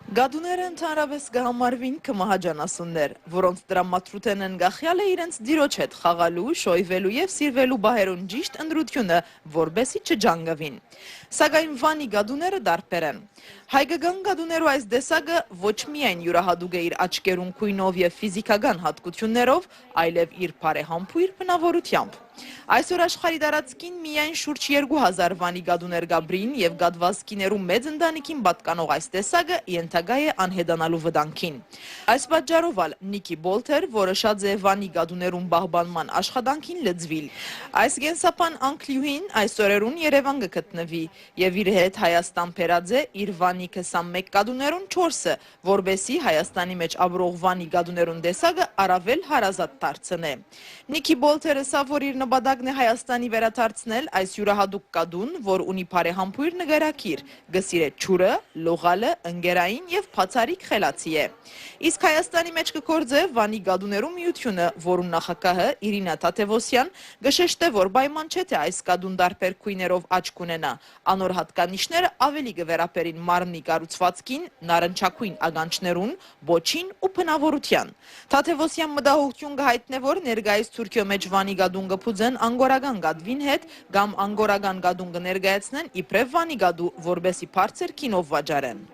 Գադուները ընդհանրապես կհամարվին կմահաճանասուններ, որոնց դրամատրութեն են գախյալ է իրենց դիրոջ հետ խաղալու, շոյվելու և սիրվելու բահերուն ճիշտ ընդրությունը, որբեսի չջանգվին։ Սակայն Վանի գադուները դարբեր են։ Հայկական գադուներու այս դեսագը ոչ միայն յուրահատուկ է իր աչկերուն քույնով և ֆիզիկական հատկություններով, այլև իր բարեհամբույր բնավորությամբ։ Այսօր աշխարհի տարածքին միայն շուրջ 2000 Վանի գադուներ գաբրին և գադվածքիներու մեծ ընտանիքին պատկանող այս տեսակը ենթակա է անհետանալու վտանգին։ Այս պատճառով ալ Նիկի Բոլթեր, որը շատ է Վանի գադուներուն պահպանման աշխատանքին լծվիլ։ Այս կենսապան անկլյուհին այս օրերուն Երևան կգտնվի և իր հետ Հայաստան բերած է իր Վանի 21 գադուներուն 4-ը, որբեսի Հայաստանի մեջ ապրող Վանի գադուներուն տեսակը առավել հարազատ դարձնե։ Նիկի Բոլթերը սա, որ իր նպատակն է Հայաստանի վերադարձնել այս յուրահատուկ կադուն, որ ունի բարեհամբույր նկարագիր, գսիրե ջուրը, լողալը, ընկերային և բացառիկ խելացի է։ Իսկ Հայաստանի մեջ կգործե Վանի գադուներու միությունը, որուն նախագահը Իրինա Թադևոսյան գշեշտե, որ պայման չէ թե այս կադուն տարբեր քույներով աչք ունենա, անոր հատկանիշները ավելի կվերապերին մարմնի կառուցվածքին, նարնջագույն ականջներուն, բոչին ու բնավորության։ Թադևոսյան մտահոգություն կհայտնե, որ ներկայիս Թուրքիո մեջ Վանի գադուն կփուծեն անգորական գադվին հետ կամ անգորական գադուն կներկայացնեն իբրև Վանի գադու, որբեսի բարձր քինով վաճառեն։